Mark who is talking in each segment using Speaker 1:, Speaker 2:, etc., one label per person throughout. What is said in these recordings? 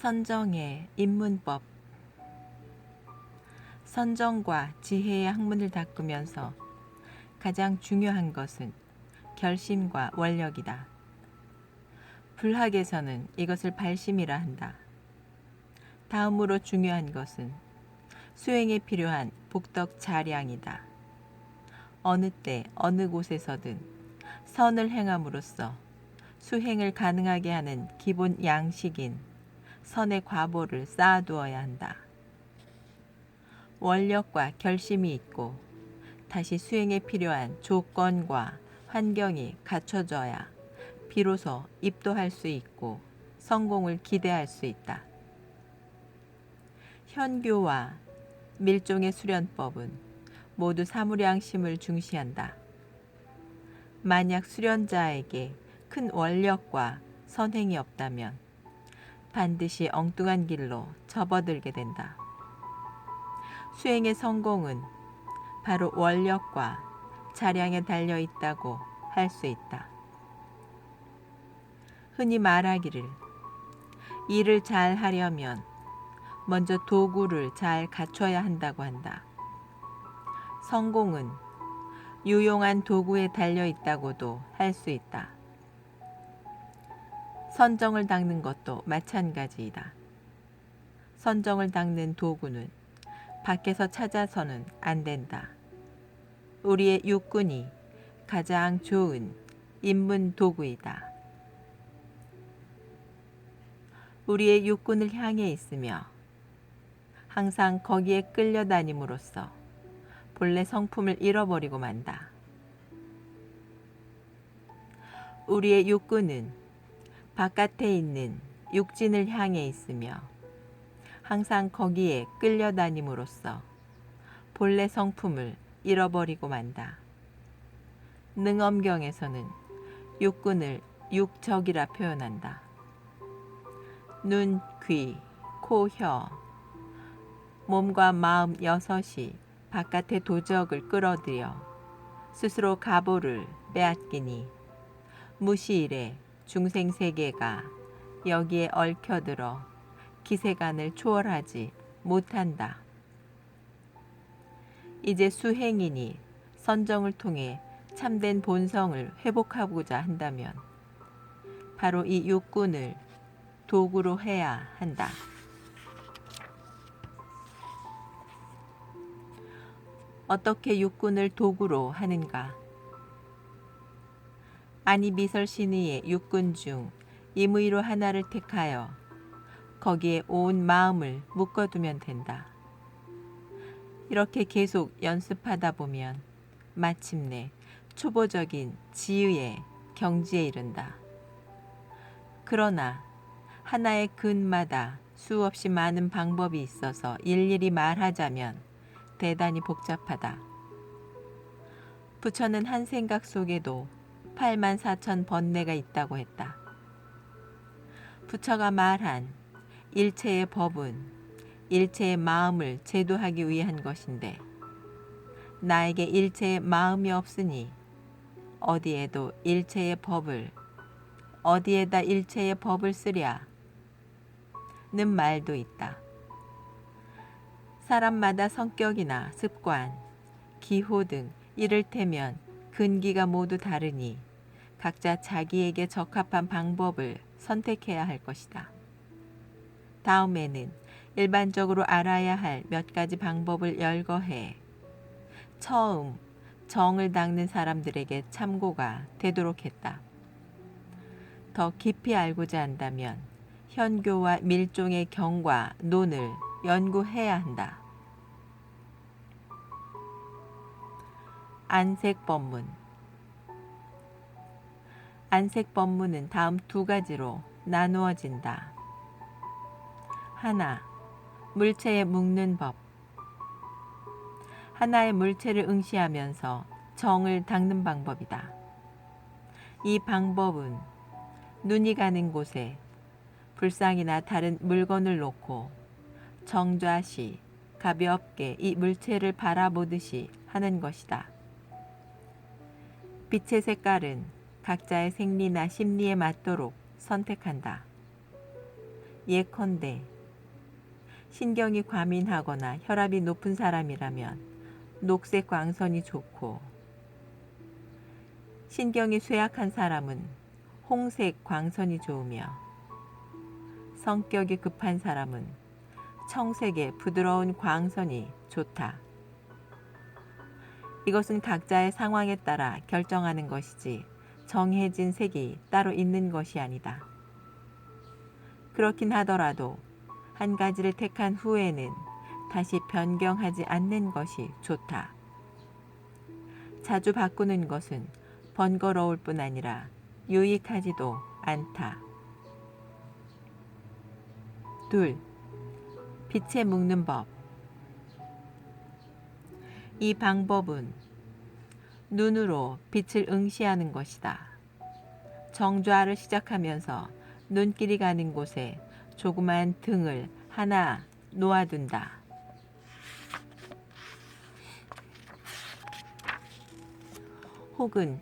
Speaker 1: 선정의 입문법. 선정과 지혜의 학문을 닦으면서 가장 중요한 것은 결심과 원력이다. 불학에서는 이것을 발심이라 한다. 다음으로 중요한 것은 수행에 필요한 복덕 자량이다. 어느 때 어느 곳에서든 선을 행함으로써 수행을 가능하게 하는 기본 양식인 선의 과보를 쌓아두어야 한다. 원력과 결심이 있고 다시 수행에 필요한 조건과 환경이 갖춰져야 비로소 입도할 수 있고 성공을 기대할 수 있다. 현교와 밀종의 수련법은 모두 사무량심을 중시한다. 만약 수련자에게 큰 원력과 선행이 없다면 반드시 엉뚱한 길로 접어들게 된다. 수행의 성공은 바로 원력과 자량에 달려 있다고 할 수 있다. 흔히 말하기를 일을 잘 하려면 먼저 도구를 잘 갖춰야 한다고 한다. 성공은 유용한 도구에 달려 있다고도 할 수 있다. 선정을 닦는 것도 마찬가지이다. 선정을 닦는 도구는 밖에서 찾아서는 안 된다. 우리의 육군이 가장 좋은 입문 도구이다. 우리의 육군을 향해 있으며 항상 거기에 끌려다님으로써 본래 성품을 잃어버리고 만다. 우리의 육군은 바깥에 있는 육진을 향해 있으며 항상 거기에 끌려다님으로써 본래 성품을 잃어버리고 만다. 능엄경에서는 육군을 육적이라 표현한다. 눈, 귀, 코, 혀, 몸과 마음 여섯이 바깥의 도적을 끌어들여 스스로 가보를 빼앗기니 무시일에 중생세계가 여기에 얽혀들어 기세간을 초월하지 못한다. 이제 수행인이 선정을 통해 참된 본성을 회복하고자 한다면 바로 이 육군을 도구로 해야 한다. 어떻게 육군을 도구로 하는가? 아니미설신의의 육군 중 임의로 하나를 택하여 거기에 온 마음을 묶어두면 된다. 이렇게 계속 연습하다 보면 마침내 초보적인 지의의 경지에 이른다. 그러나 하나의 근마다 수없이 많은 방법이 있어서 일일이 말하자면 대단히 복잡하다. 부처는 한 생각 속에도 84,000 번뇌가 있다고 했다. 부처가 말한 일체의 법은 일체의 마음을 제도하기 위한 것인데 나에게 일체의 마음이 없으니 어디에도 일체의 법을 어디에다 일체의 법을 쓰랴 는 말도 있다. 사람마다 성격이나 습관, 기호 등 이를테면 근기가 모두 다르니 각자 자기에게 적합한 방법을 선택해야 할 것이다. 다음에는 일반적으로 알아야 할 몇 가지 방법을 열거해 처음 정을 닦는 사람들에게 참고가 되도록 했다. 더 깊이 알고자 한다면 현교와 밀종의 경과 논을 연구해야 한다. 안색법문. 안색법문은 다음 두 가지로 나누어진다. 하나, 물체에 묶는 법. 하나의 물체를 응시하면서 정을 닦는 방법이다. 이 방법은 눈이 가는 곳에 불상이나 다른 물건을 놓고 정좌시 가볍게 이 물체를 바라보듯이 하는 것이다. 빛의 색깔은 각자의 생리나 심리에 맞도록 선택한다. 예컨대 신경이 과민하거나 혈압이 높은 사람이라면 녹색 광선이 좋고, 신경이 쇠약한 사람은 홍색 광선이 좋으며, 성격이 급한 사람은 청색의 부드러운 광선이 좋다. 이것은 각자의 상황에 따라 결정하는 것이지 정해진 색이 따로 있는 것이 아니다. 그렇긴 하더라도 한 가지를 택한 후에는 다시 변경하지 않는 것이 좋다. 자주 바꾸는 것은 번거로울 뿐 아니라 유익하지도 않다. 2. 빛에 묶는 법. 이 방법은 눈으로 빛을 응시하는 것이다. 정좌를 시작하면서 눈길이 가는 곳에 조그만 등을 하나 놓아둔다. 혹은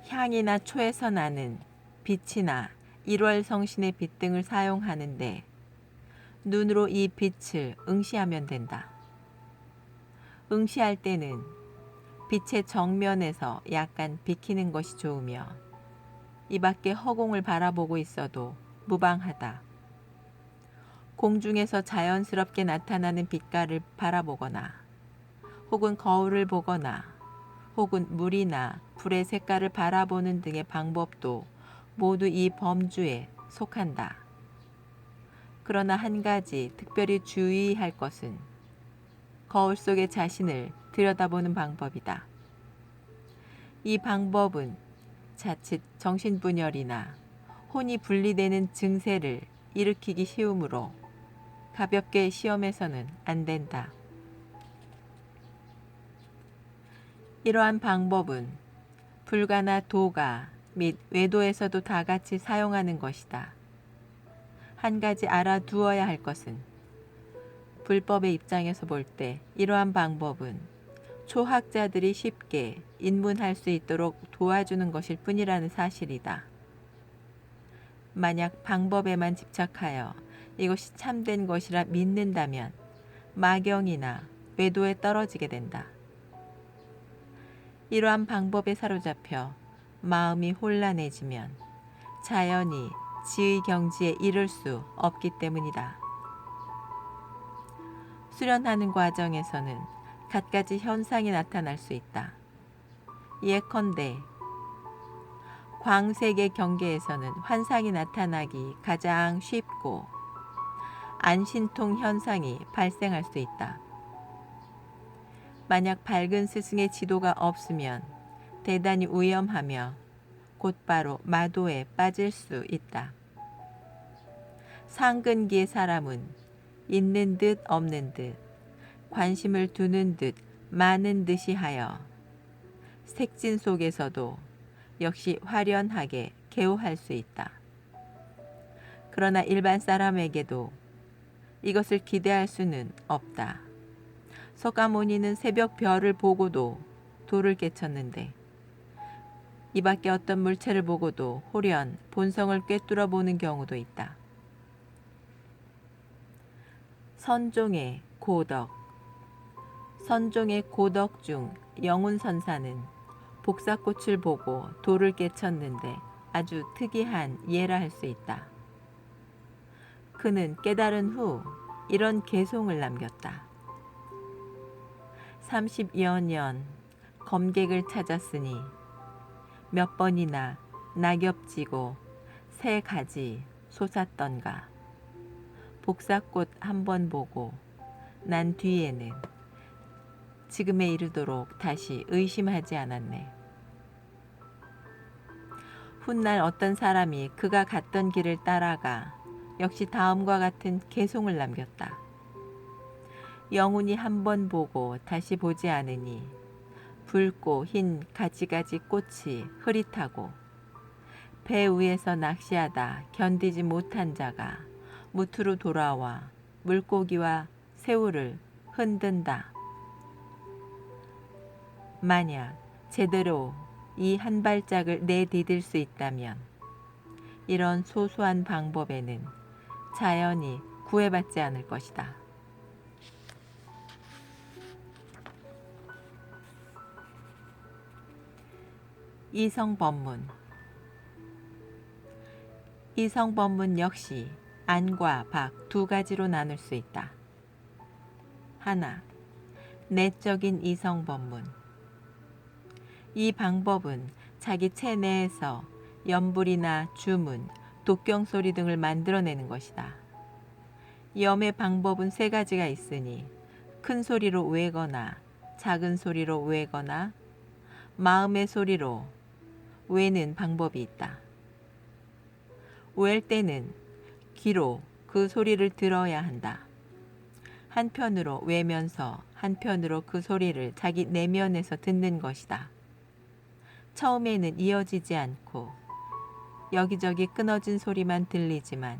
Speaker 1: 향이나 초에서 나는 빛이나 일월성신의 빛 등을 사용하는데 눈으로 이 빛을 응시하면 된다. 응시할 때는 빛의 정면에서 약간 비키는 것이 좋으며 이 밖에 허공을 바라보고 있어도 무방하다. 공중에서 자연스럽게 나타나는 빛깔을 바라보거나 혹은 거울을 보거나 혹은 물이나 불의 색깔을 바라보는 등의 방법도 모두 이 범주에 속한다. 그러나 한 가지 특별히 주의할 것은 거울 속의 자신을 들여다보는 방법이다. 이 방법은 자칫 정신분열이나 혼이 분리되는 증세를 일으키기 쉬우므로 가볍게 시험해서는 안 된다. 이러한 방법은 불가나 도가 및 외도에서도 다 같이 사용하는 것이다. 한 가지 알아두어야 할 것은 불법의 입장에서 볼 때 이러한 방법은 초학자들이 쉽게 입문할 수 있도록 도와주는 것일 뿐이라는 사실이다. 만약 방법에만 집착하여 이것이 참된 것이라 믿는다면 마경이나 외도에 떨어지게 된다. 이러한 방법에 사로잡혀 마음이 혼란해지면 자연히 지의 경지에 이를 수 없기 때문이다. 수련하는 과정에서는 갖가지 현상이 나타날 수 있다. 예컨대 광색의 경계에서는 환상이 나타나기 가장 쉽고 안신통 현상이 발생할 수 있다. 만약 밝은 스승의 지도가 없으면 대단히 위험하며 곧바로 마도에 빠질 수 있다. 상근기의 사람은 있는 듯 없는 듯 관심을 두는 듯 많은 듯이 하여 색진 속에서도 역시 화려하게 개호할 수 있다. 그러나 일반 사람에게도 이것을 기대할 수는 없다. 서가모니는 새벽 별을 보고도 도를 깨쳤는데 이 밖에 어떤 물체를 보고도 홀연 본성을 꿰뚫어 보는 경우도 있다. 선종의 고덕. 선종의 고덕 중 영운선사는 복사꽃을 보고 도를 깨쳤는데 아주 특이한 예라 할 수 있다. 그는 깨달은 후 이런 개송을 남겼다. 30여 년 검객을 찾았으니 몇 번이나 낙엽지고 새 가지 솟았던가. 복사꽃 한 번 보고 난 뒤에는 지금에 이르도록 다시 의심하지 않았네. 훗날 어떤 사람이 그가 갔던 길을 따라가 역시 다음과 같은 개송을 남겼다. 영혼이 한 번 보고 다시 보지 않으니 붉고 흰 가지가지 꽃이 흐릿하고 배 위에서 낚시하다 견디지 못한 자가 무트로 돌아와 물고기와 새우를 흔든다. 만약 제대로 이 한 발짝을 내디딜 수 있다면 이런 소소한 방법에는 자연히 구애받지 않을 것이다. 이성법문. 이성법문 역시 안과 박 두 가지로 나눌 수 있다. 하나, 내적인 이성법문. 이 방법은 자기 체내에서 염불이나 주문, 독경소리 등을 만들어내는 것이다. 염의 방법은 세 가지가 있으니 큰 소리로 외거나 작은 소리로 외거나 마음의 소리로 외는 방법이 있다. 외할 때는 귀로 그 소리를 들어야 한다. 한편으로 외면서 한편으로 그 소리를 자기 내면에서 듣는 것이다. 처음에는 이어지지 않고 여기저기 끊어진 소리만 들리지만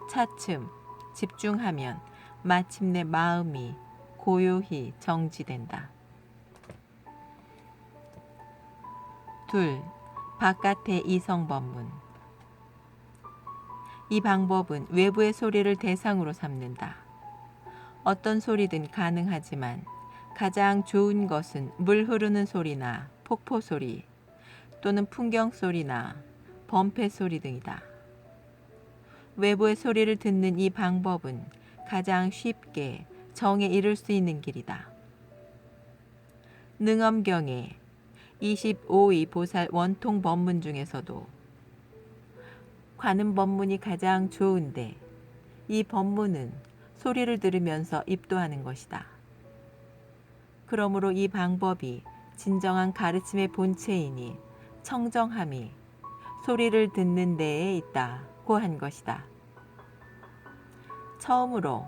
Speaker 1: 차츰 집중하면 마침내 마음이 고요히 정지된다. 둘, 바깥의 이성법문. 이 방법은 외부의 소리를 대상으로 삼는다. 어떤 소리든 가능하지만 가장 좋은 것은 물 흐르는 소리나 폭포 소리 또는 풍경 소리나 범패 소리 등이다. 외부의 소리를 듣는 이 방법은 가장 쉽게 정에 이를 수 있는 길이다. 능엄경의 25위 보살 원통 법문 중에서도 관음 법문이 가장 좋은데 이 법문은 소리를 들으면서 입도하는 것이다. 그러므로 이 방법이 진정한 가르침의 본체이니 청정함이 소리를 듣는 데에 있다고 한 것이다. 처음으로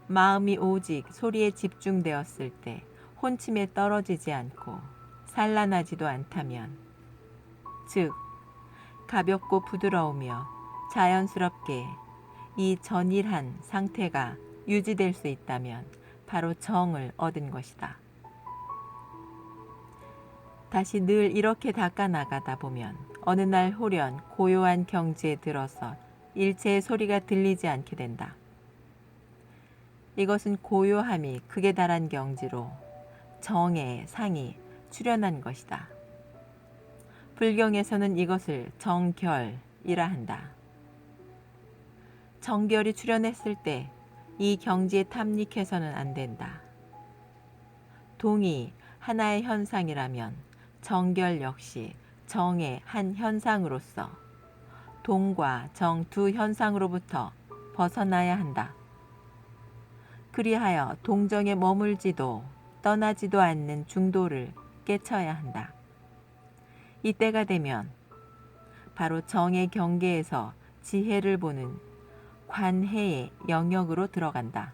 Speaker 1: 마음이 오직 소리에 집중되었을 때 혼침에 떨어지지 않고 산란하지도 않다면, 즉 가볍고 부드러우며 자연스럽게 이 전일한 상태가 유지될 수 있다면 바로 정을 얻은 것이다. 다시 늘 이렇게 닦아 나가다 보면 어느 날 홀연 고요한 경지에 들어서 일체의 소리가 들리지 않게 된다. 이것은 고요함이 극에 달한 경지로 정의 상이 출현한 것이다. 불경에서는 이것을 정결이라 한다. 정결이 출현했을 때 이 경지에 탐닉해서는 안 된다. 동이 하나의 현상이라면 정결 역시 정의 한 현상으로서 동과 정 두 현상으로부터 벗어나야 한다. 그리하여 동정에 머물지도 떠나지도 않는 중도를 깨쳐야 한다. 이때가 되면 바로 정의 경계에서 지혜를 보는 관해의 영역으로 들어간다.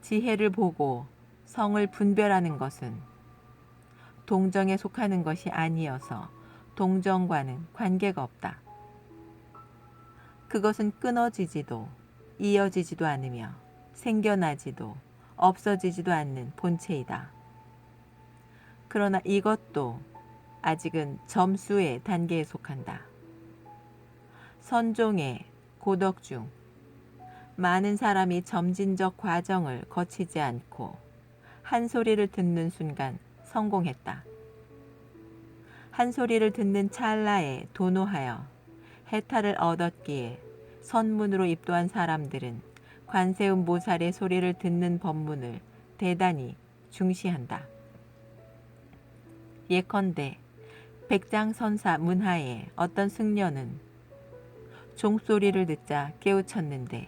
Speaker 1: 지혜를 보고 성을 분별하는 것은 동정에 속하는 것이 아니어서 동정과는 관계가 없다. 그것은 끊어지지도 이어지지도 않으며 생겨나지도 없어지지도 않는 본체이다. 그러나 이것도 아직은 점수의 단계에 속한다. 선종의 고덕 중 많은 사람이 점진적 과정을 거치지 않고 한 소리를 듣는 순간 성공했다. 한 소리를 듣는 찰나에 도노하여 해탈을 얻었기에 선문으로 입도한 사람들은 관세음 보살의 소리를 듣는 법문을 대단히 중시한다. 예컨대 백장선사 문하에 어떤 승려는 종소리를 듣자 깨우쳤는데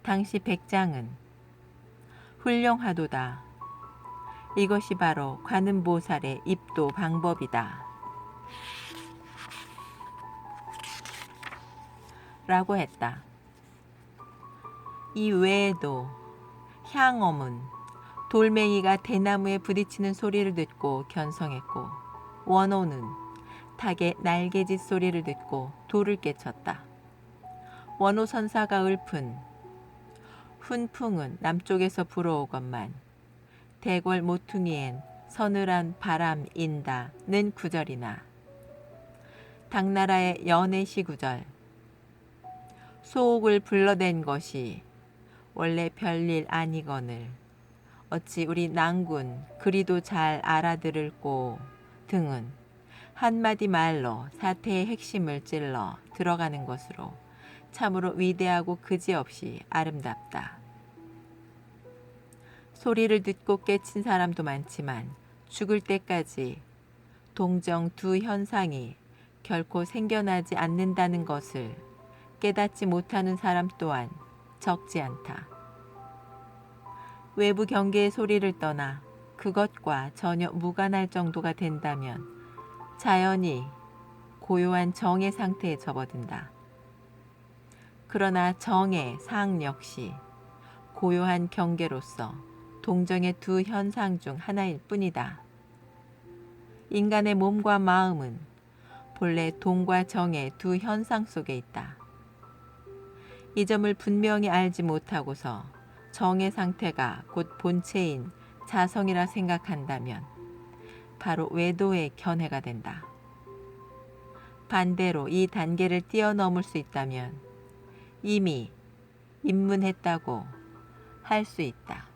Speaker 1: 당시 백장은 훌륭하도다. 이것이 바로 관음보살의 입도 방법이다. 라고 했다. 이 외에도 향엄은 돌멩이가 대나무에 부딪히는 소리를 듣고 견성했고, 원호는 닭의 날개짓 소리를 듣고 돌을 깨쳤다. 원호선사가 읊은 훈풍은 남쪽에서 불어오건만 대궐 모퉁이엔 서늘한 바람인다는 구절이나 당나라의 연해시 구절, 소옥을 불러댄 것이 원래 별일 아니거늘 어찌 우리 낭군 그리도 잘 알아들을꼬 등은 한마디 말로 사태의 핵심을 찔러 들어가는 것으로 참으로 위대하고 그지없이 아름답다. 소리를 듣고 깨친 사람도 많지만 죽을 때까지 동정 두 현상이 결코 생겨나지 않는다는 것을 깨닫지 못하는 사람 또한 적지 않다. 외부 경계의 소리를 떠나 그것과 전혀 무관할 정도가 된다면 자연히 고요한 정의 상태에 접어든다. 그러나 정의 상 역시 고요한 경계로서 동정의 두 현상 중 하나일 뿐이다. 인간의 몸과 마음은 본래 동과 정의 두 현상 속에 있다. 이 점을 분명히 알지 못하고서 정의 상태가 곧 본체인 자성이라 생각한다면 바로 외도의 견해가 된다. 반대로 이 단계를 뛰어넘을 수 있다면 이미 입문했다고 할 수 있다.